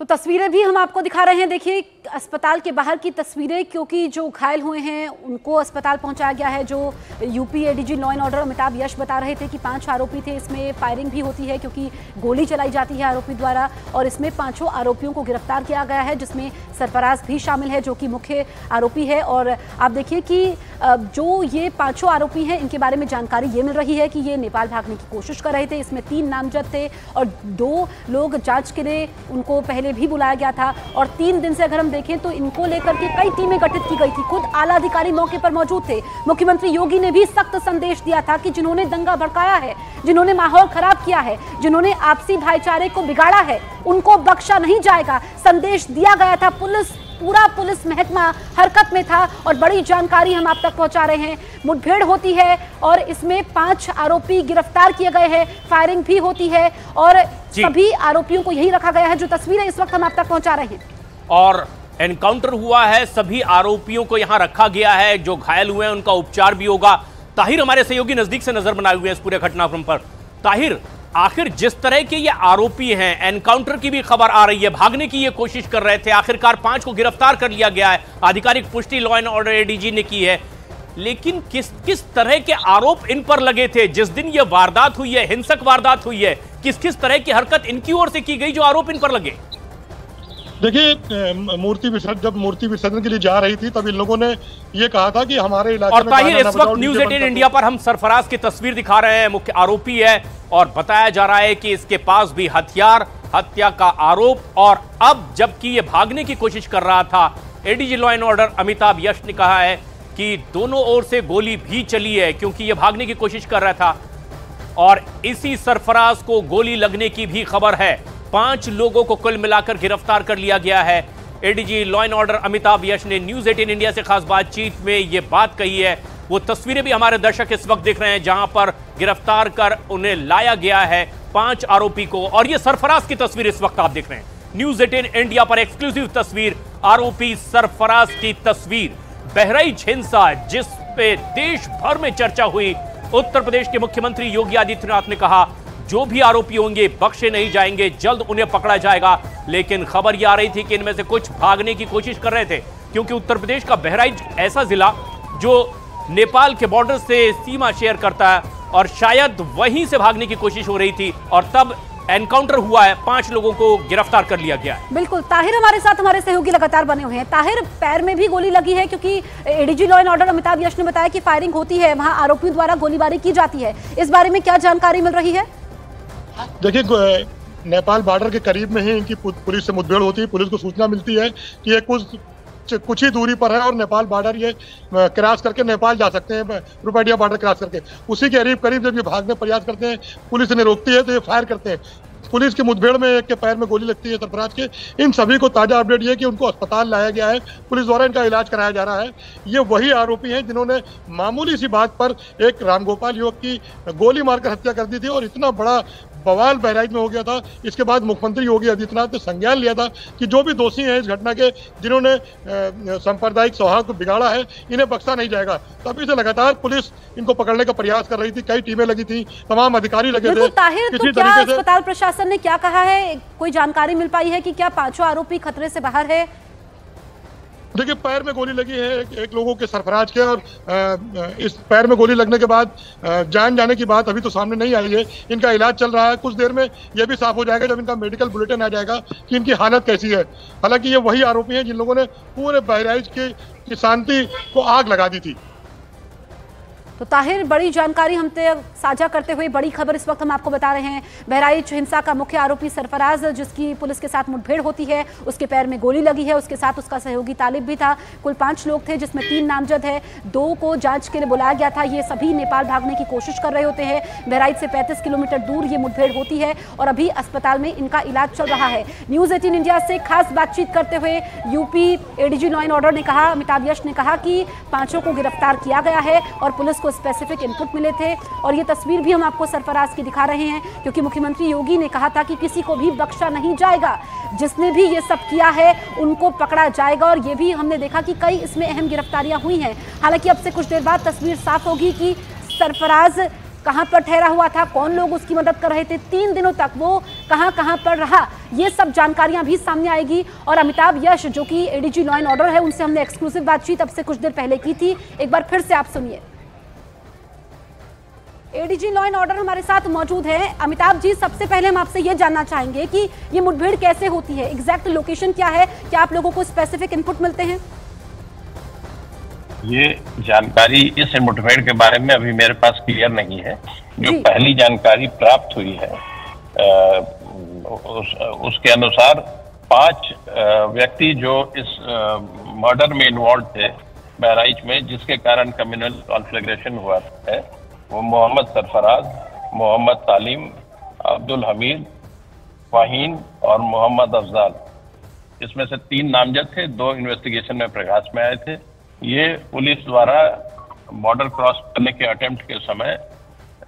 तो तस्वीरें भी हम आपको दिखा रहे हैं। देखिए अस्पताल के बाहर की तस्वीरें, क्योंकि जो घायल हुए हैं उनको अस्पताल पहुंचाया गया है। जो UP ADG law and order Amitabh Yash बता रहे थे कि 5 आरोपी थे। इसमें फायरिंग भी होती है क्योंकि गोली चलाई जाती है आरोपी द्वारा, और इसमें 5 आरोपियों को गिरफ्तार किया गया है, जिसमें सरफराज भी शामिल है जो कि मुख्य आरोपी है। और आप देखिए कि जो ये 5 आरोपी हैं इनके बारे में जानकारी ये मिल रही है कि ये नेपाल भागने की कोशिश कर रहे थे। इसमें 3 नामजद थे और 2 लोग जांच के लिए उनको पहले भी बुलाया गया था। और 3 दिन से अगर हम देखें तो इनको लेकर के कई टीमें गठित की गई थी। खुद आला अधिकारी मौके पर मौजूद थे। मुख्यमंत्री योगी ने भी सख्त संदेश दिया था कि जिन्होंने दंगा भड़काया है, जिन्होंने माहौल खराब किया है, जिन्होंने आपसी भाईचारे को बिगाड़ा है, उनको बख्शा नहीं जाएगा। संदेश दिया गया था। पूरा पुलिस महकमा हरकत में था और बड़ी जानकारी हम आप तक पहुंचा रहे हैं। मुठभेड़ होती है और इसमें 5 आरोपी गिरफ्तार किए गए हैं। फायरिंग भी होती है और सभी आरोपियों को यही रखा गया है। जो तस्वीरें इस वक्त हम आप तक पहुंचा रहे हैं, और एनकाउंटर हुआ है, सभी आरोपियों को यहां रखा गया है। जो घायल हुए हैं उनका उपचार भी होगा। ताहिर हमारे सहयोगी नजदीक से नजर बनाए हुए हैं इस पूरे घटनाक्रम पर। ताहिर, आखिर जिस तरह के ये आरोपी हैं, एनकाउंटर की भी खबर आ रही है, भागने की ये कोशिश कर रहे थे, आखिरकार 5 को गिरफ्तार कर लिया गया है। आधिकारिक पुष्टि लॉ एंड ऑर्डर एडीजी ने की है। लेकिन किस तरह के आरोप इन पर लगे थे जिस दिन ये वारदात हुई है, हिंसक वारदात हुई है? किस तरह की हरकत इनकी ओर से की गई जो आरोप इन पर लगे? देखिए, जब मूर्ति विसर्जन के लिए जा रही थी तब इन लोगों ने ये कहा था कि हमारे इलाके और ताहिर, इस वक्त न्यूज़ 18 इंडिया पर हम सरफराज की तस्वीर दिखा रहे हैं। मुख्य आरोपी है और बताया जा रहा है कि इसके पास भी हथियार, हत्या का आरोप। और अब जबकि ये भागने की कोशिश कर रहा था, ADG law and order Amitabh Yash ने कहा है कि दोनों ओर से गोली भी चली है क्योंकि ये भागने की कोशिश कर रहा था। और इसी सरफराज को गोली लगने की भी खबर है। 5 लोगों को कुल मिलाकर गिरफ्तार कर लिया गया है। ADG law and order Amitabh Yash ने न्यूज़ 18 इंडिया से खास बातचीत में ये बात कही है। वो तस्वीरें भी हमारे दर्शक इस वक्त देख रहे हैं जहां पर गिरफ्तार कर उन्हें लाया गया है 5 आरोपी को। और ये सरफराज की तस्वीर इस वक्त आप देख रहे हैं न्यूज़ 18 इंडिया पर, एक्सक्लूसिव तस्वीर, आरोपी सरफराज की तस्वीर। बहराइच हिंसा जिस पे देश भर में चर्चा हुई, उत्तर प्रदेश के मुख्यमंत्री योगी आदित्यनाथ ने कहा जो भी आरोपी होंगे बख्शे नहीं जाएंगे, जल्द उन्हें पकड़ा जाएगा। लेकिन खबर यह आ रही थी कि इनमें से कुछ भागने की कोशिश कर रहे थे क्योंकि उत्तर प्रदेश का बहराइच ऐसा जिला जो नेपाल के बॉर्डर से सीमा शेयर करता है और शायद वहीं से भागने की कोशिश हो रही थी और तब एनकाउंटर हुआ है। 5 लोगों को गिरफ्तार कर लिया गया है। बिल्कुल ताहिर, हमारे साथ हमारे सहयोगी लगातार बने हुए हैं। ताहिर, पैर में भी गोली लगी है क्योंकि ADG law and order Amitabh Yash ने बताया कि फायरिंग होती है, वहां आरोपियों द्वारा गोलीबारी की जाती है। इस बारे में क्या जानकारी मिल रही है? देखिए, नेपाल बॉर्डर के करीब में ही इनकी पुलिस से मुठभेड़ होती है। पुलिस को सूचना मिलती है कि ये कुछ ही दूरी पर है और नेपाल बॉर्डर ये क्रॉस करके नेपाल जा सकते हैं, रुपैडिया बॉर्डर क्रॉस करके। उसी के करीब जब ये भागने प्रयास करते हैं, पुलिस इन्हें रोकती है तो ये फायर करते हैं। पुलिस की मुठभेड़ में एक के पैर में गोली लगती है सरफराज के। इन सभी को ताजा अपडेट ये कि उनको अस्पताल लाया गया है, पुलिस द्वारा इनका इलाज कराया जा रहा है। ये वही आरोपी हैं जिन्होंने मामूली सी बात पर एक रामगोपाल युवक की गोली मारकर हत्या कर दी थी और इतना बड़ा बवाल बहराइच में हो गया था। इसके बाद मुख्यमंत्री योगी आदित्यनाथ ने संज्ञान लिया था कि जो भी दोषी हैं इस घटना के, जिन्होंने सांप्रदायिक सौहार्द को बिगाड़ा है, इन्हें बख्शा नहीं जाएगा। तभी से लगातार पुलिस इनको पकड़ने का प्रयास कर रही थी। कई टीमें लगी थी, तमाम अधिकारी लगे थे। ताहिर, तो क्या अस्पताल प्रशासन ने क्या कहा है? कोई जानकारी मिल पाई है कि क्या 5 आरोपी खतरे से बाहर है? देखिए, पैर में गोली लगी है एक लोगों के, सरफराज के, और इस पैर में गोली लगने के बाद जान जाने की बात अभी तो सामने नहीं आई है। इनका इलाज चल रहा है। कुछ देर में यह भी साफ हो जाएगा जब इनका मेडिकल बुलेटिन आ जाएगा कि इनकी हालत कैसी है। हालांकि ये वही आरोपी हैं जिन लोगों ने पूरे बहराइच की शांति को आग लगा दी थी। तो ताहिर, बड़ी जानकारी हमसे साझा करते हुए बड़ी खबर इस वक्त हम आपको बता रहे हैं। बहराइच हिंसा का मुख्य आरोपी सरफराज, जिसकी पुलिस के साथ मुठभेड़ होती है, उसके पैर में गोली लगी है। उसके साथ उसका सहयोगी तालिब भी था। कुल 5 लोग थे जिसमें 3 नामजद है। 2 को जांच के लिए बुलाया गया था। ये सभी नेपाल भागने की कोशिश कर रहे होते हैं। बहराइच से 35 किलोमीटर दूर ये मुठभेड़ होती है और अभी अस्पताल में इनका इलाज चल रहा है। न्यूज़ 18 इंडिया से खास बातचीत करते हुए UP ADG law and order ने कहा, अमिताभ यश ने कहा कि 5 को गिरफ्तार किया गया है और पुलिस को स्पेसिफिक इनपुट मिले थे। और ये तस्वीर भी हम आपको सरफराज की दिखा रहे हैं क्योंकि मुख्यमंत्री योगी ने कहा था कि किसी को भी बख्शा नहीं जाएगा। जिसने भी ये सब किया है उनको पकड़ा जाएगा। और ये भी हमने देखा कि कई इसमें अहम गिरफ्तारियां हुई हैं। हालांकि अब से कुछ देर बाद तस्वीर साफ होगी कि सरफराज कहां पर ठहरा हुआ था, कौन लोग उसकी मदद कर रहे थे। 3 दिनों तक वो कहां कहां पर रहा, ये सब जानकारियां भी सामने आएगी। और अमिताभ यश जो कि एडीजी लॉ एंड ऑर्डर है, उनसे हमने एक्सक्लूसिव बातचीत अब से कुछ देर पहले की थी, एक बार फिर से आप सुनिए। एडीजी लॉ एंड ऑर्डर हमारे साथ मौजूद है। अमिताभ जी, सबसे पहले हम आपसे ये जानना चाहेंगे कि ये मुठभेड़ कैसे होती है, एग्जैक्ट लोकेशन क्या है, क्या आप लोगों को स्पेसिफिक इनपुट मिलते हैं? ये जानकारी इस मुठभेड़ के बारे में अभी मेरे पास क्लियर नहीं है। जो पहली जानकारी प्राप्त हुई है उसके अनुसार 5 व्यक्ति जो इस मर्डर में इन्वॉल्व थे बहराइच में, जिसके कारण कम्युनल कॉन्फ्लिग्रेशन हुआ है, वो मोहम्मद सरफराज, मोहम्मद तालीम, अब्दुल हमीद, वाहीन और मोहम्मद अफजाल। इसमें से 3 नामजद थे, 2 इन्वेस्टिगेशन में प्रकाश में आए थे। ये पुलिस द्वारा बॉर्डर क्रॉस करने के अटेम्प्ट के समय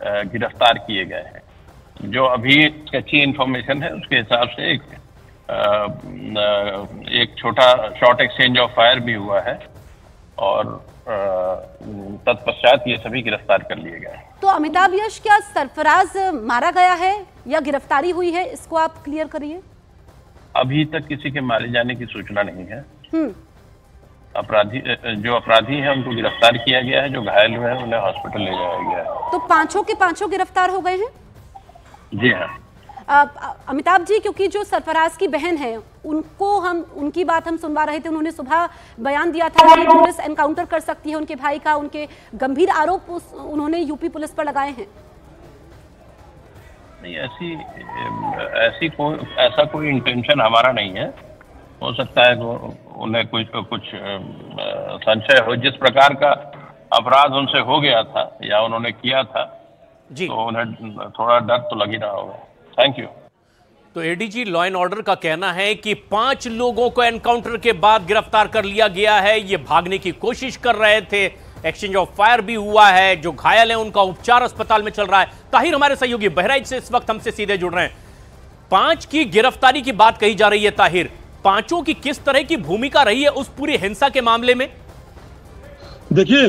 गिरफ्तार किए गए हैं। जो अभी स्केची इंफॉर्मेशन है उसके हिसाब से एक छोटा शॉर्ट एक्सचेंज ऑफ फायर भी हुआ है और तत्पश्चात ये सभी गिरफ्तार कर लिए गए। तो अमिताभ यश, क्या सरफराज मारा गया है या गिरफ्तारी हुई है, इसको आप क्लियर करिए। अभी तक किसी के मारे जाने की सूचना नहीं है। जो अपराधी हैं उनको गिरफ्तार किया गया है, जो घायल हुए हैं उन्हें हॉस्पिटल ले जाया गया है। तो 5 के 5 गिरफ्तार हो गए हैं? जी हाँ। अमिताभ जी, क्योंकि जो सरफराज की बहन है उनकी बात हम सुनवा रहे थे, उन्होंने सुबह बयान दिया था कि पुलिस एनकाउंटर कर सकती है उनके भाई का, उनके गंभीर आरोप उन्होंने यूपी पुलिस पर लगाए हैं। नहीं, ऐसा कोई इंटेंशन हमारा नहीं है। हो सकता है उन्हें कुछ संशय हो, जिस प्रकार का अपराध उनसे हो गया था या उन्होंने किया था जी, तो उन्हें थोड़ा डर तो लग ही रहा होगा। Thank you. तो एडीजी लॉ एंड ऑर्डर का कहना है कि 5 लोगों को एनकाउंटर के बाद गिरफ्तार कर लिया गया है। ये भागने की कोशिश कर रहे थे, एक्सचेंज ऑफ फायर भी हुआ है। जो घायल है उनका उपचार अस्पताल में चल रहा है। ताहिर हमारे सहयोगी बहराइच से इस वक्त हमसे सीधे जुड़ रहे हैं। 5 की गिरफ्तारी की बात कही जा रही है। ताहिर, 5 की किस तरह की भूमिका रही है उस पूरी हिंसा के मामले में? देखिए,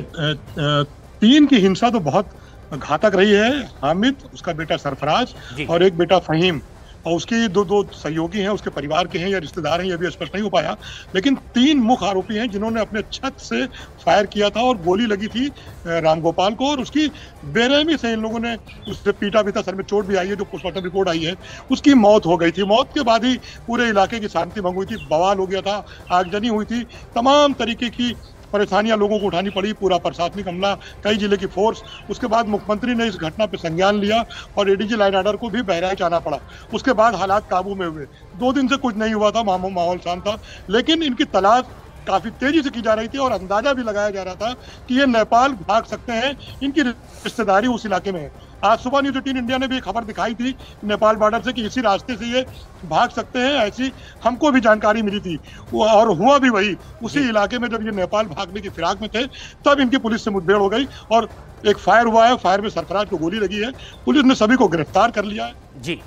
3 की हिंसा तो बहुत घातक रही है। हामिद, उसका बेटा सरफराज और एक बेटा फहीम, और उसकी दो सहयोगी हैं, उसके परिवार के हैं या रिश्तेदार हैं, ये भी स्पष्ट नहीं हो पाया। लेकिन 3 मुख्य आरोपी हैं जिन्होंने अपने छत से फायर किया था और गोली लगी थी रामगोपाल को, और उसकी बेरहमी से इन लोगों ने उससे पीटा भी था, सर में चोट भी आई है, जो पोस्टमार्टम रिपोर्ट आई है उसकी मौत हो गई थी। मौत के बाद ही पूरे इलाके की शांति भंग हुई थी, बवाल हो गया था, आगजनी हुई थी, तमाम तरीके की परेशानियां लोगों को उठानी पड़ी, पूरा प्रशासनिक हमला, कई जिले की फोर्स। उसके बाद मुख्यमंत्री ने इस घटना पर संज्ञान लिया और एडीजी लॉ एंड ऑर्डर को भी बहराइच आना पड़ा। उसके बाद हालात काबू में हुए। 2 दिन से कुछ नहीं हुआ था, माहौल शांत था, लेकिन इनकी तलाश काफी तेजी से की जा रही थी और अंदाजा भी लगाया जा रहा था कि ये नेपाल भाग सकते हैं, इनकी रिश्तेदारी उस इलाके में है। आज सुबह न्यूज 18 इंडिया ने भी खबर दिखाई थी नेपाल बॉर्डर से कि इसी रास्ते से ये भाग सकते हैं, ऐसी हमको भी जानकारी मिली थी। और हुआ भी वही, उसी इलाके में जब ये नेपाल भागने की फिराक में थे तब इनकी पुलिस से मुठभेड़ हो गई और एक फायर हुआ है। फायर में सरफराज को गोली लगी है। पुलिस ने सभी को गिरफ्तार कर लिया है। जी।